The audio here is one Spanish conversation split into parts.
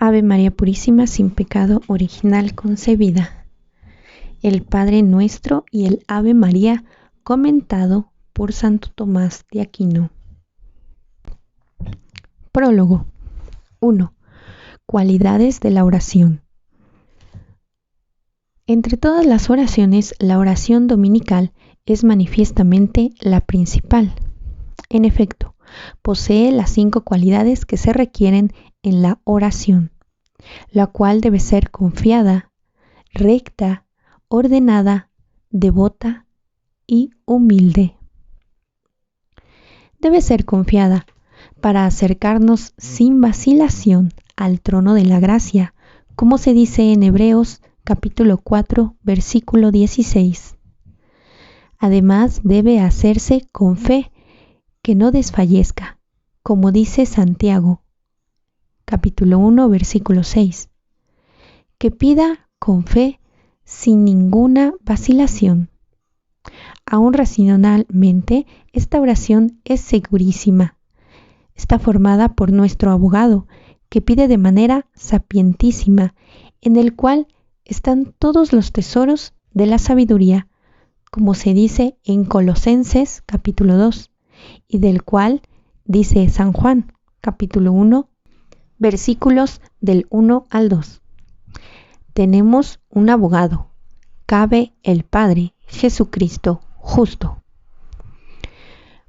Ave María Purísima, sin pecado original concebida. El Padre Nuestro y el Ave María, comentado por Santo Tomás de Aquino. Prólogo. 1. Cualidades de la oración. Entre todas las oraciones, la oración dominical es manifiestamente la principal. En efecto, posee las 5 cualidades que se requieren en la oración, la cual debe ser confiada, recta, ordenada, devota y humilde. Debe ser confiada para acercarnos sin vacilación al trono de la gracia, como se dice en Hebreos capítulo 4, versículo 16. Además, debe hacerse con fe, que no desfallezca, como dice Santiago, capítulo 1, versículo 6. Que pida con fe sin ninguna vacilación. Aún racionalmente, esta oración es segurísima. Está formada por nuestro abogado, que pide de manera sapientísima, en el cual están todos los tesoros de la sabiduría, como se dice en Colosenses capítulo 2, y del cual dice San Juan capítulo 1, versículos del 1 al 2. Tenemos un abogado, cabe el Padre, Jesucristo justo.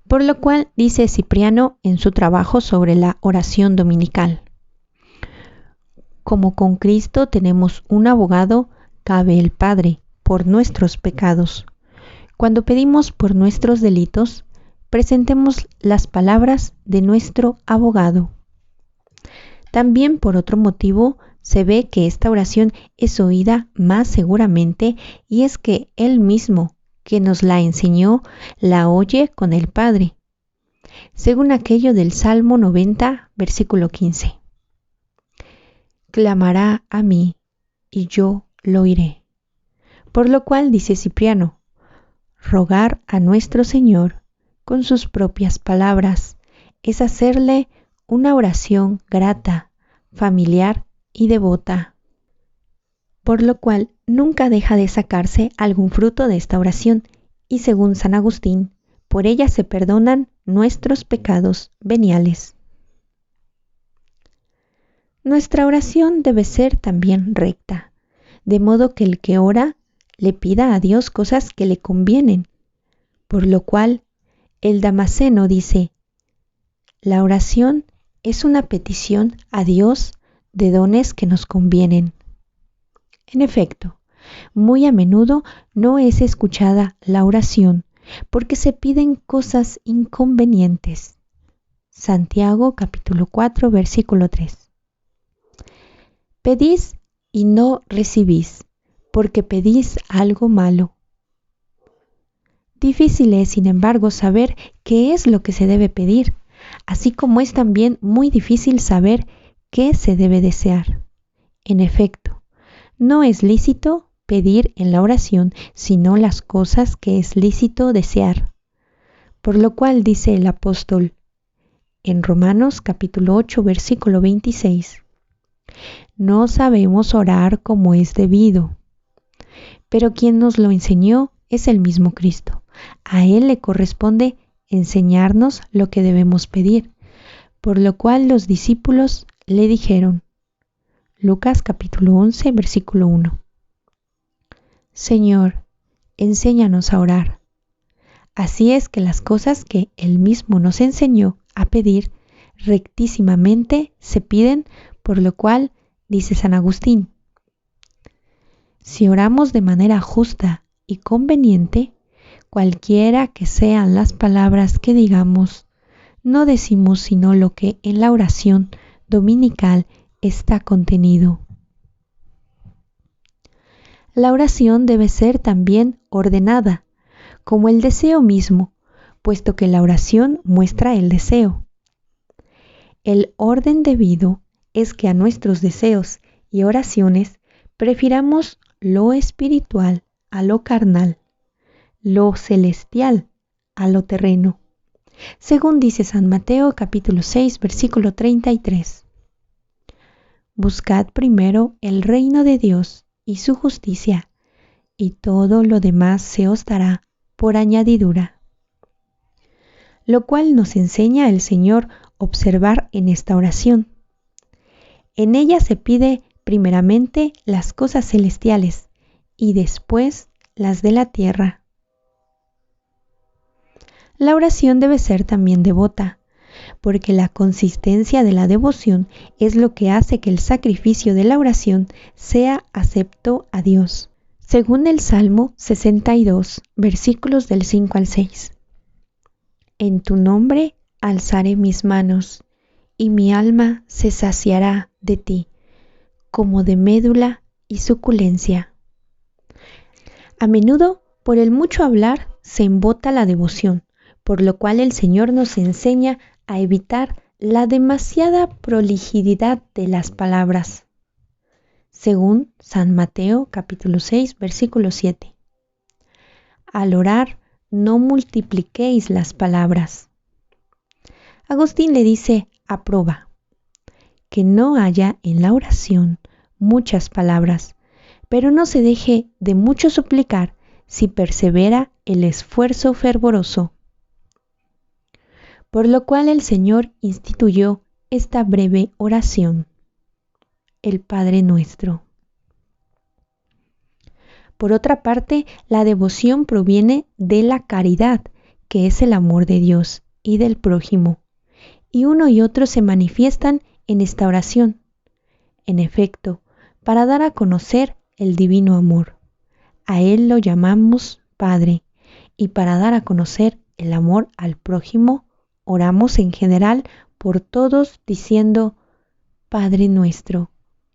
Por lo cual dice Cipriano en su trabajo sobre la oración dominical: como con Cristo tenemos un abogado, cabe el Padre, por nuestros pecados. Cuando pedimos por nuestros delitos, presentemos las palabras de nuestro abogado. También por otro motivo se ve que esta oración es oída más seguramente, y es que Él mismo, que nos la enseñó, la oye con el Padre, según aquello del Salmo 90, versículo 15. Clamará a mí, y yo lo oiré. Por lo cual dice Cipriano: rogar a nuestro Señor con sus propias palabras es hacerle una oración grata, familiar y devota. Por lo cual nunca deja de sacarse algún fruto de esta oración, y según San Agustín, por ella se perdonan nuestros pecados veniales. Nuestra oración debe ser también recta, de modo que el que ora le pida a Dios cosas que le convienen, por lo cual el Damasceno dice: la oración es una petición a Dios de dones que nos convienen. En efecto, muy a menudo no es escuchada la oración porque se piden cosas inconvenientes. Santiago capítulo 4, versículo 3. Pedís y no recibís, porque pedís algo malo. Difícil es, sin embargo, saber qué es lo que se debe pedir, así como es también muy difícil saber qué se debe desear. En efecto, no es lícito pedir en la oración sino las cosas que es lícito desear. Por lo cual dice el apóstol en Romanos capítulo 8, versículo 26: no sabemos orar como es debido, pero quien nos lo enseñó es el mismo Cristo. A Él le corresponde enseñarnos lo que debemos pedir, por lo cual los discípulos le dijeron, Lucas capítulo 11, versículo 1: Señor, enséñanos a orar. Así es que las cosas que Él mismo nos enseñó a pedir rectísimamente se piden, por lo cual dice San Agustín: si oramos de manera justa y conveniente, cualquiera que sean las palabras que digamos, no decimos sino lo que en la oración dominical está contenido. La oración debe ser también ordenada, como el deseo mismo, puesto que la oración muestra el deseo. El orden debido es que a nuestros deseos y oraciones prefiramos lo espiritual a lo carnal, lo celestial a lo terreno, según dice San Mateo capítulo 6, versículo 33. buscad primero el reino de Dios y su justicia, y todo lo demás se os dará por añadidura. Lo cual nos enseña el Señor observar en esta oración. En ella se pide primeramente las cosas celestiales y después las de la tierra. La oración debe ser también devota, porque la consistencia de la devoción es lo que hace que el sacrificio de la oración sea acepto a Dios. Según el Salmo 62, versículos del 5 al 6. En tu nombre alzaré mis manos, y mi alma se saciará de ti, como de médula y suculencia. A menudo, por el mucho hablar, se embota la devoción, por lo cual el Señor nos enseña a evitar la demasiada prolijidad de las palabras. Según San Mateo capítulo 6, versículo 7. Al orar, no multipliquéis las palabras. Agustín le dice a prueba que no haya en la oración muchas palabras, pero no se deje de mucho suplicar si persevera el esfuerzo fervoroso. Por lo cual el Señor instituyó esta breve oración, el Padre Nuestro. Por otra parte, la devoción proviene de la caridad, que es el amor de Dios y del prójimo, y uno y otro se manifiestan en esta oración. En efecto, para dar a conocer el divino amor. A Él lo llamamos Padre, y para dar a conocer el amor al prójimo, oramos en general por todos diciendo, Padre nuestro,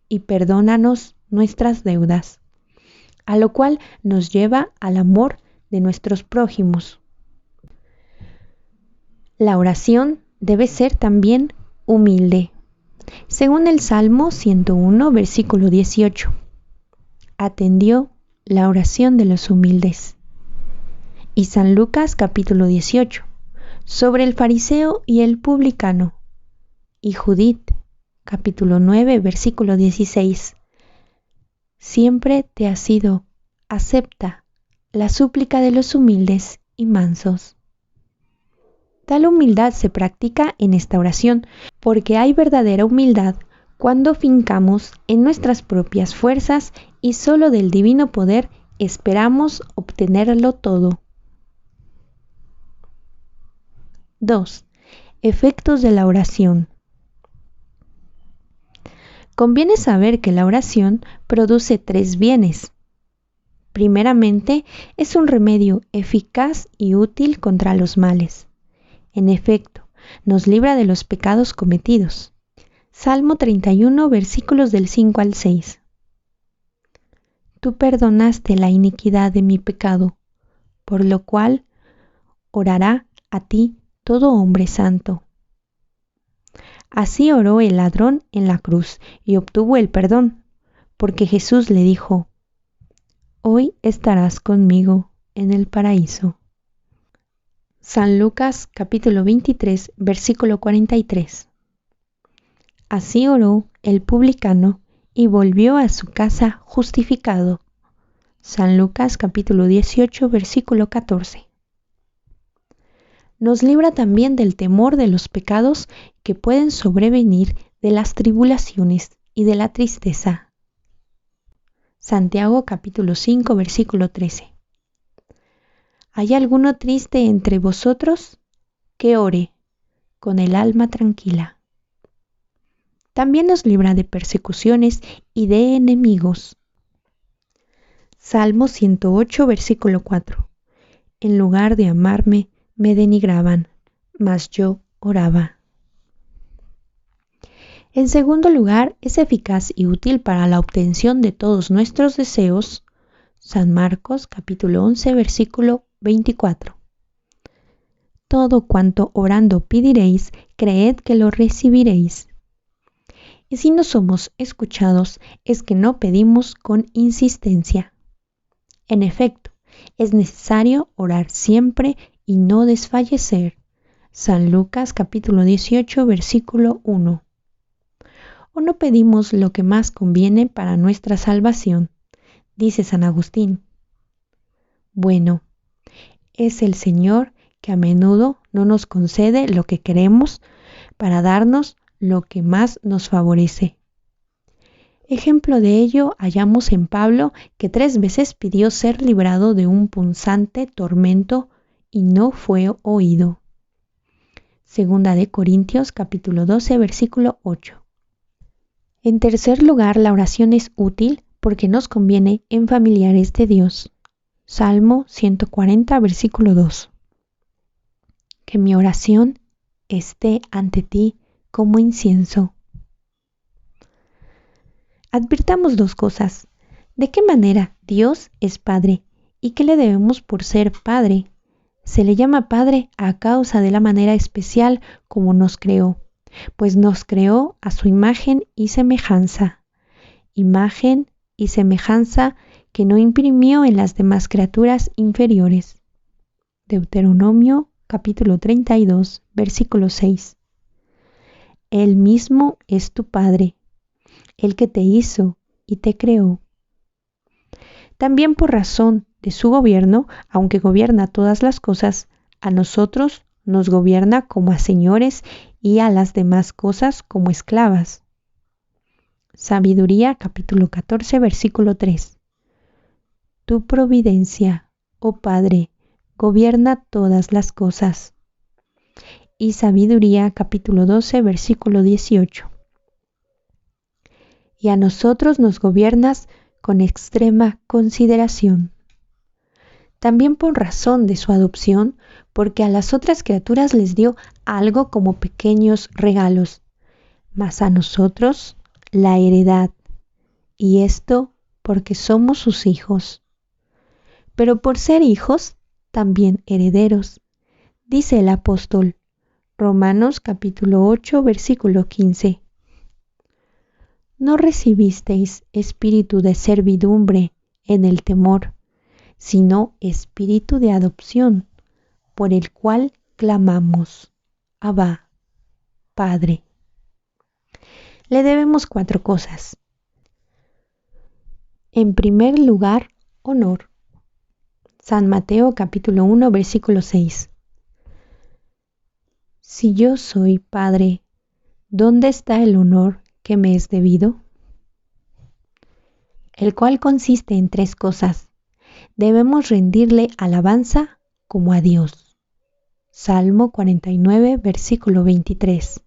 y perdónanos nuestras deudas, a lo cual nos lleva al amor de nuestros prójimos. La oración debe ser también humilde. Según el Salmo 101, versículo 18, atendió la oración de los humildes. Y San Lucas capítulo 18, sobre el fariseo y el publicano. Y Judith, capítulo 9, versículo 16. Siempre te ha sido acepta la súplica de los humildes y mansos. Tal humildad se practica en esta oración, porque hay verdadera humildad cuando fincamos en nuestras propias fuerzas y solo del divino poder esperamos obtenerlo todo. 2. Efectos de la oración. Conviene saber que la oración produce 3 bienes. Primeramente, es un remedio eficaz y útil contra los males. En efecto, nos libra de los pecados cometidos. Salmo 31, versículos del 5 al 6. Tú perdonaste la iniquidad de mi pecado, por lo cual orará a ti todo hombre santo. Así oró el ladrón en la cruz y obtuvo el perdón, porque Jesús le dijo, hoy estarás conmigo en el paraíso. San Lucas capítulo 23, versículo 43. Así oró el publicano y volvió a su casa justificado. San Lucas capítulo 18, versículo 14. Nos libra también del temor de los pecados que pueden sobrevenir de las tribulaciones y de la tristeza. Santiago capítulo 5, versículo 13. ¿Hay alguno triste entre vosotros? Que ore, con el alma tranquila. También nos libra de persecuciones y de enemigos. Salmo 108, versículo 4. En lugar de amarme, me denigraban, mas yo oraba. En segundo lugar, es eficaz y útil para la obtención de todos nuestros deseos. San Marcos capítulo 11, versículo 24. Todo cuanto orando pediréis, creed que lo recibiréis. Y si no somos escuchados, es que no pedimos con insistencia. En efecto, es necesario orar siempre y no desfallecer. San Lucas capítulo 18, versículo 1. o no pedimos lo que más conviene para nuestra salvación, dice San Agustín. Bueno, es el Señor que a menudo no nos concede lo que queremos para darnos lo que más nos favorece. Ejemplo de ello hallamos en Pablo, que 3 veces pidió ser librado de un punzante tormento y no fue oído. Segunda de Corintios capítulo 12 versículo 8. En tercer lugar, la oración es útil porque nos conviene en familiares de Dios. Salmo 140 versículo 2. Que mi oración esté ante ti como incienso. Advirtamos 2 cosas. ¿De qué manera Dios es Padre y qué le debemos por ser Padre? Se le llama Padre a causa de la manera especial como nos creó, pues nos creó a su imagen y semejanza. Imagen y semejanza que no imprimió en las demás criaturas inferiores. Deuteronomio capítulo 32, versículo 6. Él mismo es tu Padre, el que te hizo y te creó. También por razón de su gobierno, aunque gobierna todas las cosas, a nosotros nos gobierna como a señores y a las demás cosas como esclavas. Sabiduría capítulo 14 versículo 3. Tu providencia, oh Padre, gobierna todas las cosas. Y Sabiduría capítulo 12 versículo 18. Y a nosotros nos gobiernas con extrema consideración. También por razón de su adopción, porque a las otras criaturas les dio algo como pequeños regalos, mas a nosotros la heredad, y esto porque somos sus hijos. Pero por ser hijos, también herederos, dice el apóstol, Romanos capítulo 8, versículo 15. No recibisteis espíritu de servidumbre en el temor, sino espíritu de adopción, por el cual clamamos, Abba, Padre. Le debemos 4 cosas. En primer lugar, honor. San Mateo capítulo 1, versículo 6. Si yo soy Padre, ¿dónde está el honor que me es debido? El cual consiste en 3 cosas. Debemos rendirle alabanza como a Dios. Salmo 49, versículo 23.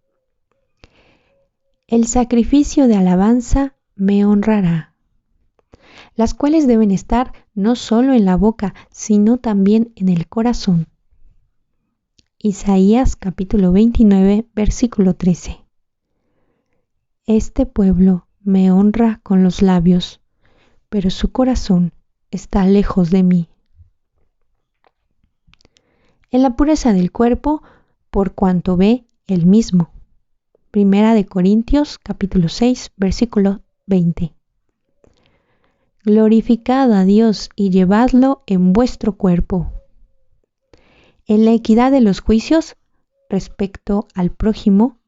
El sacrificio de alabanza me honrará, las cuales deben estar no solo en la boca, sino también en el corazón. Isaías capítulo 29, versículo 13. Este pueblo me honra con los labios, pero su corazón está lejos de mí. En la pureza del cuerpo, por cuanto ve él mismo. Primera de Corintios capítulo 6, versículo 20. Glorificad a Dios y llevadlo en vuestro cuerpo. En la equidad de los juicios respecto al prójimo,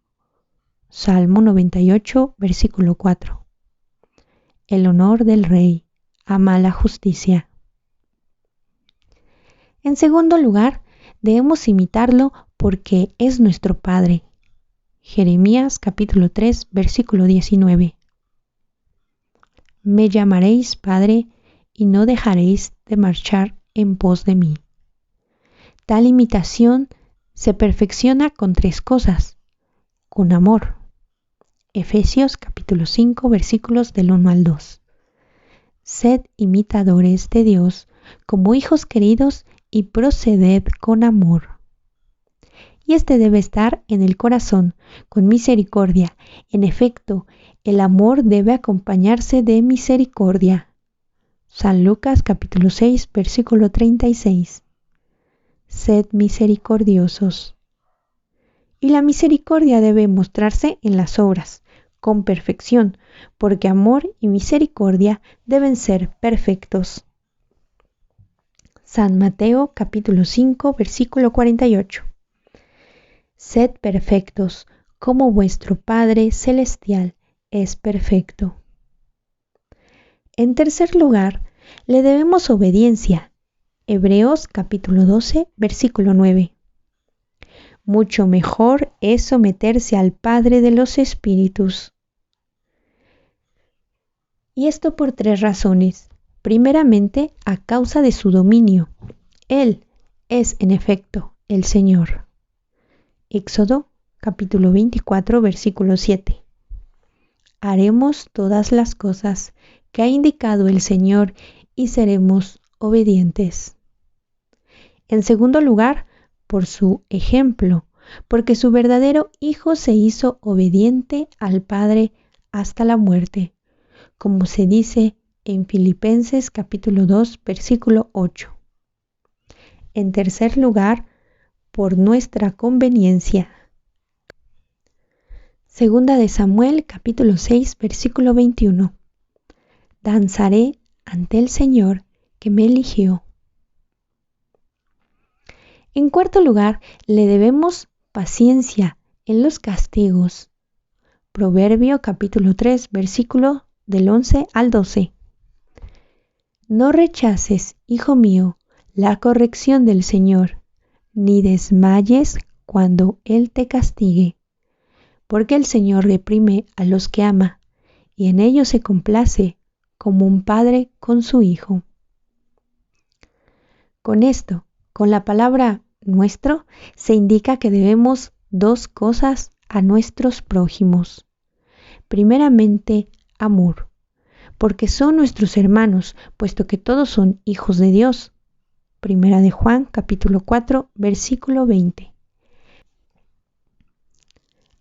Salmo 98, versículo 4. El honor del rey ama la justicia. En segundo lugar, debemos imitarlo porque es nuestro Padre. Jeremías capítulo 3, versículo 19. Me llamaréis Padre y no dejaréis de marchar en pos de mí. Tal imitación se perfecciona con 3 cosas. Con amor. Efesios capítulo 5, versículos del 1 al 2. Sed imitadores de Dios como hijos queridos y proceded con amor. Y este debe estar en el corazón, con misericordia. En efecto, el amor debe acompañarse de misericordia. San Lucas capítulo 6, versículo 36. Sed misericordiosos. Y la misericordia debe mostrarse en las obras, con perfección, porque amor y misericordia deben ser perfectos. San Mateo capítulo 5, versículo 48. Sed perfectos, como vuestro Padre Celestial es perfecto. En tercer lugar, le debemos obediencia. Hebreos capítulo 12, versículo 9. Mucho mejor es someterse al Padre de los Espíritus. Y esto por 3 razones. Primeramente, a causa de su dominio. Él es, en efecto, el Señor. Éxodo capítulo 24, versículo 7. Haremos todas las cosas que ha indicado el Señor y seremos obedientes. En segundo lugar, por su ejemplo, porque su verdadero Hijo se hizo obediente al Padre hasta la muerte, como se dice en Filipenses capítulo 2, versículo 8. En tercer lugar, por nuestra conveniencia. Segunda de Samuel capítulo 6, versículo 21. Danzaré ante el Señor que me eligió. En cuarto lugar, le debemos paciencia en los castigos. Proverbio capítulo 3, versículo del 11 al 12. No rechaces, hijo mío, la corrección del Señor, ni desmayes cuando Él te castigue, porque el Señor reprime a los que ama, y en ellos se complace, como un padre con su hijo. Con esto, con la palabra nuestro, se indica que debemos 2 cosas a nuestros prójimos. Primeramente, amor, porque son nuestros hermanos, puesto que todos son hijos de Dios. Primera de Juan, capítulo 4, versículo 20.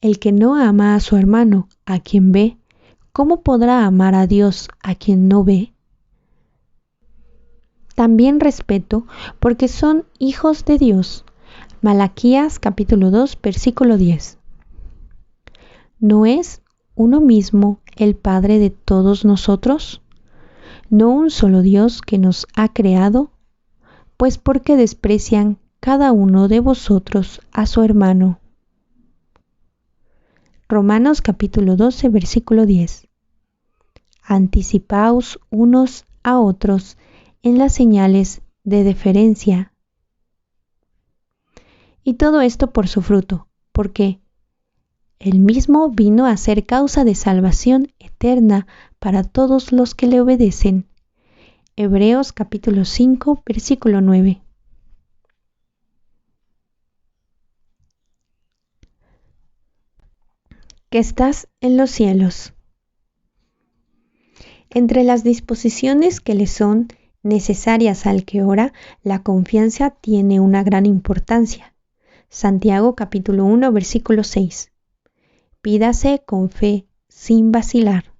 El que no ama a su hermano, a quien ve, ¿cómo podrá amar a Dios a quien no ve? También respeto, porque son hijos de Dios. Malaquías capítulo 2, versículo 10. ¿No es uno mismo el Padre de todos nosotros? ¿No un solo Dios que nos ha creado? Pues ¿por qué desprecian cada uno de vosotros a su hermano? Romanos capítulo 12, versículo 10. Anticipaos unos a otros en las señales de deferencia. Y todo esto por su fruto, porque Él mismo vino a ser causa de salvación eterna para todos los que le obedecen. Hebreos capítulo 5, versículo 9. Que estás en los cielos. Entre las disposiciones que le son necesarias al que ora, la confianza tiene una gran importancia. Santiago capítulo 1, versículo 6. Pídase con fe, sin vacilar.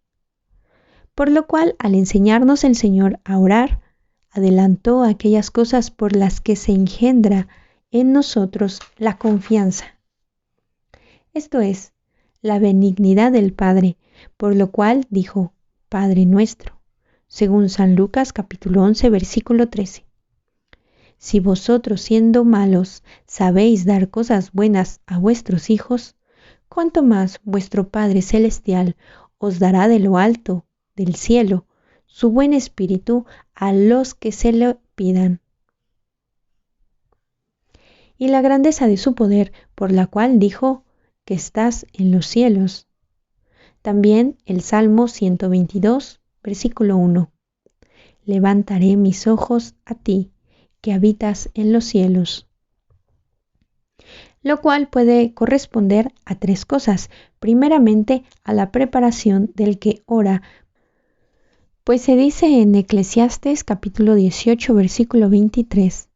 Por lo cual, al enseñarnos el Señor a orar, adelantó aquellas cosas por las que se engendra en nosotros la confianza. Esto es, la benignidad del Padre, por lo cual dijo, Padre nuestro, según San Lucas capítulo 11, versículo 13. Si vosotros siendo malos sabéis dar cosas buenas a vuestros hijos, ¿cuánto más vuestro Padre Celestial os dará de lo alto, del cielo, su buen espíritu a los que se le pidan? Y la grandeza de su poder, por la cual dijo que estás en los cielos. También el Salmo 122, versículo 1. Levantaré mis ojos a ti, que habitas en los cielos. Lo cual puede corresponder a 3 cosas. Primeramente, a la preparación del que ora, pues se dice en Eclesiastes capítulo 18, versículo 23,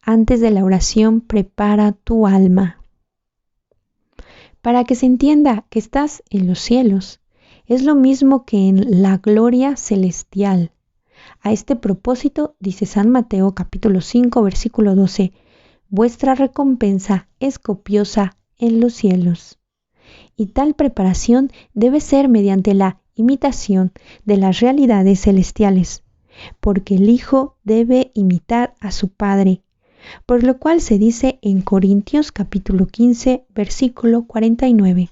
antes de la oración prepara tu alma. Para que se entienda que estás en los cielos, es lo mismo que en la gloria celestial. A este propósito, dice San Mateo capítulo 5, versículo 12, vuestra recompensa es copiosa en los cielos. Y tal preparación debe ser mediante la imitación de las realidades celestiales, porque el Hijo debe imitar a su Padre, por lo cual se dice en Corintios capítulo 15, versículo 49.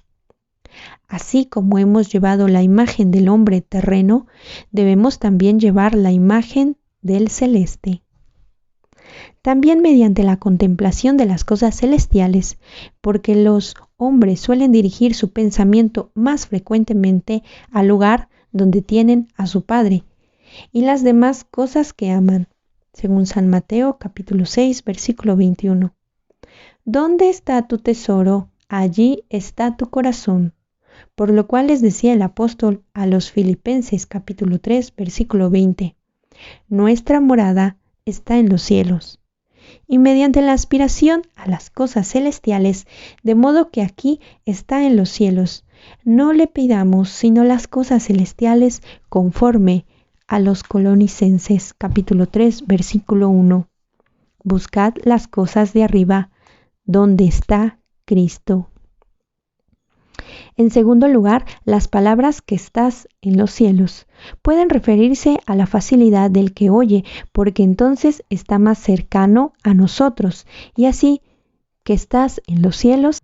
Así como hemos llevado la imagen del hombre terreno, debemos también llevar la imagen del celeste. También mediante la contemplación de las cosas celestiales, porque los hombres suelen dirigir su pensamiento más frecuentemente al lugar donde tienen a su Padre y las demás cosas que aman, según San Mateo capítulo 6, versículo 21. ¿Dónde está tu tesoro? Allí está tu corazón. Por lo cual les decía el apóstol a los Filipenses capítulo 3, versículo 20, nuestra morada está en los cielos. Y mediante la aspiración a las cosas celestiales, de modo que aquí está en los cielos, no le pidamos sino las cosas celestiales conforme a los Colonicenses capítulo 3, versículo 1. Buscad las cosas de arriba, donde está Cristo. En segundo lugar, las palabras que estás en los cielos pueden referirse a la facilidad del que oye, porque entonces está más cercano a nosotros. Y así que estás en los cielos,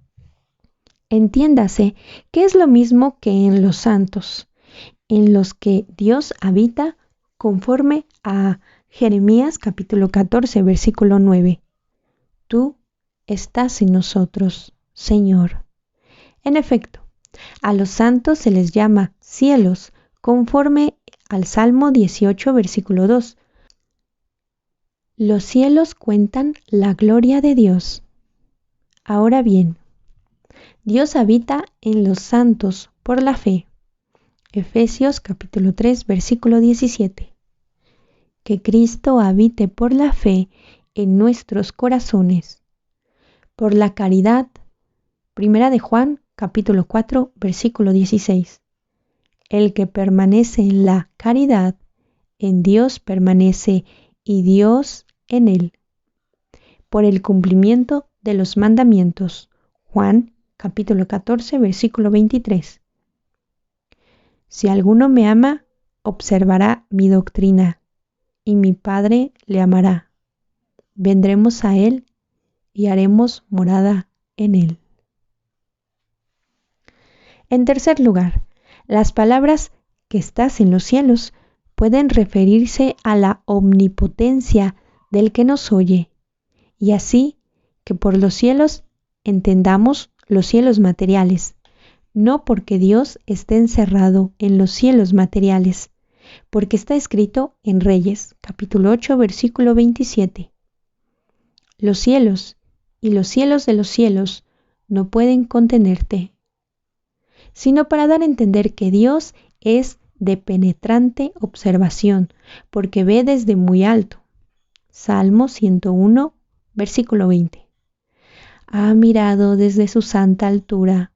entiéndase que es lo mismo que en los santos, en los que Dios habita conforme a Jeremías capítulo 14, versículo 9. Tú estás en nosotros, Señor. En efecto, a los santos se les llama cielos, conforme al Salmo 18, versículo 2. Los cielos cuentan la gloria de Dios. Ahora bien, Dios habita en los santos por la fe. Efesios capítulo 3, versículo 17. Que Cristo habite por la fe en nuestros corazones. Por la caridad. Primera de Juan capítulo 4, versículo 16. El que permanece en la caridad, en Dios permanece y Dios en él. Por el cumplimiento de los mandamientos. Juan capítulo 14, versículo 23. Si alguno me ama, observará mi doctrina, y mi Padre le amará. Vendremos a él y haremos morada en él. En tercer lugar, las palabras que estás en los cielos pueden referirse a la omnipotencia del que nos oye, y así que por los cielos entendamos los cielos materiales, no porque Dios esté encerrado en los cielos materiales, porque está escrito en Reyes, capítulo 8, versículo 27. Los cielos y los cielos de los cielos no pueden contenerte, sino para dar a entender que Dios es de penetrante observación, porque ve desde muy alto. Salmo 101, versículo 20. Ha mirado desde su santa altura,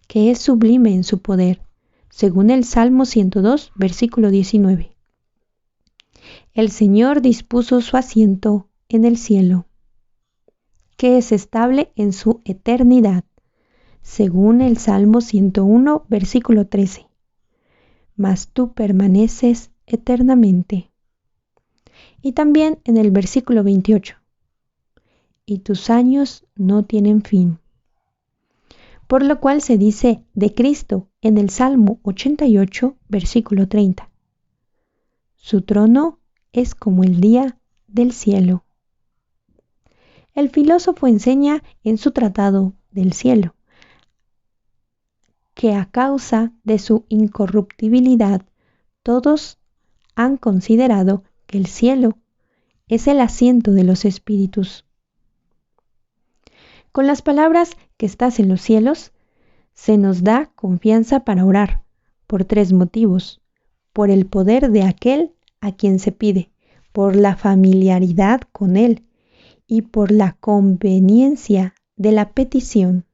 que es sublime en su poder, según el Salmo 102, versículo 19. El Señor dispuso su asiento en el cielo, que es estable en su eternidad, según el Salmo 101, versículo 13. Mas tú permaneces eternamente. Y también en el versículo 28. Y tus años no tienen fin. Por lo cual se dice de Cristo en el Salmo 88, versículo 30. Su trono es como el día del cielo. El filósofo enseña en su tratado del cielo que a causa de su incorruptibilidad todos han considerado que el cielo es el asiento de los espíritus. Con las palabras que estás en los cielos, se nos da confianza para orar, por tres motivos: por el poder de aquel a quien se pide, por la familiaridad con él y por la conveniencia de la petición.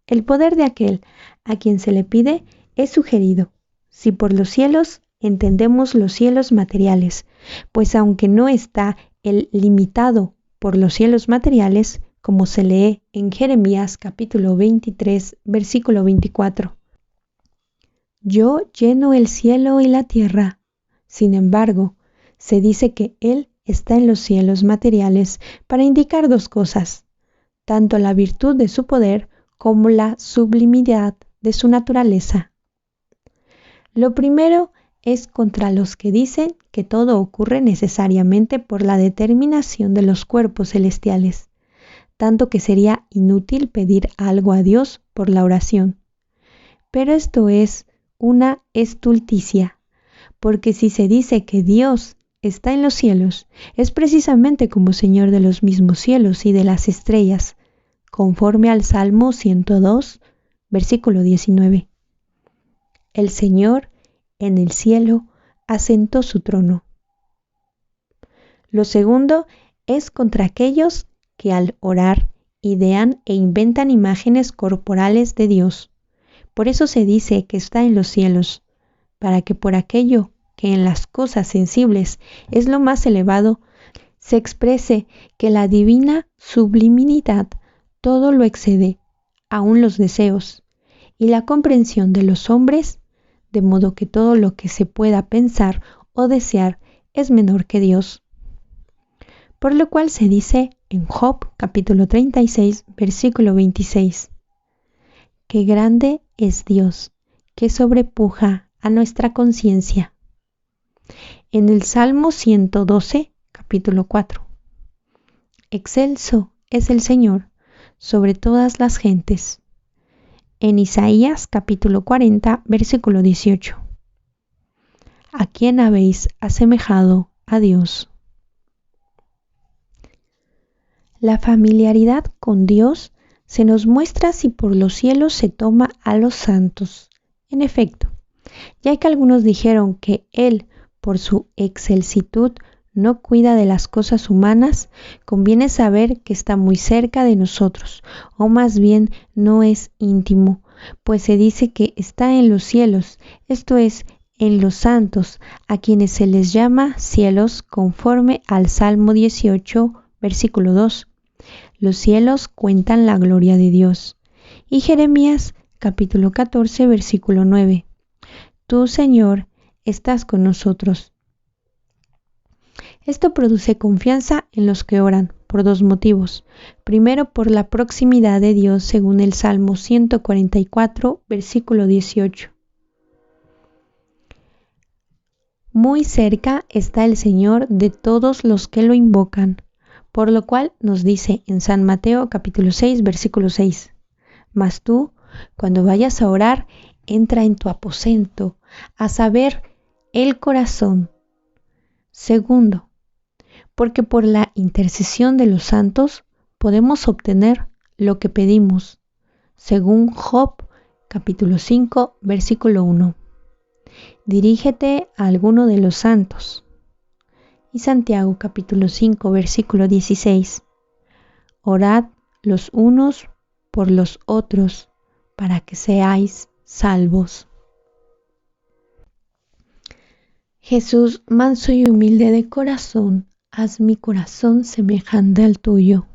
El poder de aquel a quien se le pide es sugerido, si por los cielos entendemos los cielos materiales, pues aunque no está el limitado por los cielos materiales, como se lee en Jeremías capítulo 23, versículo 24. Yo lleno el cielo y la tierra. Sin embargo, se dice que Él está en los cielos materiales para indicar dos cosas: tanto la virtud de su poder como la sublimidad de su naturaleza. Lo primero es contra los que dicen que todo ocurre necesariamente por la determinación de los cuerpos celestiales, tanto que sería inútil pedir algo a Dios por la oración. Pero esto es una estulticia, porque si se dice que Dios está en los cielos, es precisamente como Señor de los mismos cielos y de las estrellas, conforme al Salmo 102, versículo 19. El Señor en el cielo asentó su trono. Lo segundo es contra aquellos que al orar idean e inventan imágenes corporales de Dios. Por eso se dice que está en los cielos, para que por aquello que en las cosas sensibles es lo más elevado, se exprese que la divina subliminidad todo lo excede, aun los deseos, y la comprensión de los hombres, de modo que todo lo que se pueda pensar o desear es menor que Dios. Por lo cual se dice en Job capítulo 36, versículo 26, qué grande es Dios, que sobrepuja a nuestra conciencia. En el Salmo 112, capítulo 4, excelso es el Señor sobre todas las gentes. En Isaías capítulo 40, versículo 18, ¿a quién habéis asemejado a Dios? La familiaridad con Dios se nos muestra si por los cielos se toma a los santos. En efecto, ya que algunos dijeron que Él, por su excelsitud, no cuida de las cosas humanas, conviene saber que está muy cerca de nosotros, o más bien no es íntimo, pues se dice que está en los cielos, esto es, en los santos, a quienes se les llama cielos conforme al Salmo 18, versículo 2. Los cielos cuentan la gloria de Dios. Y Jeremías capítulo 14, versículo 9. Tú, Señor, estás con nosotros. Esto produce confianza en los que oran por dos motivos. Primero, por la proximidad de Dios según el Salmo 144, versículo 18. Muy cerca está el Señor de todos los que lo invocan, por lo cual nos dice en San Mateo capítulo 6, versículo 6. Mas tú, cuando vayas a orar, entra en tu aposento, a saber, el corazón. Segundo, porque por la intercesión de los santos podemos obtener lo que pedimos, según Job capítulo 5, versículo 1. Dirígete a alguno de los santos. Y Santiago capítulo 5, versículo 16. Orad los unos por los otros, para que seáis salvos. Jesús, manso y humilde de corazón, haz mi corazón semejante al tuyo.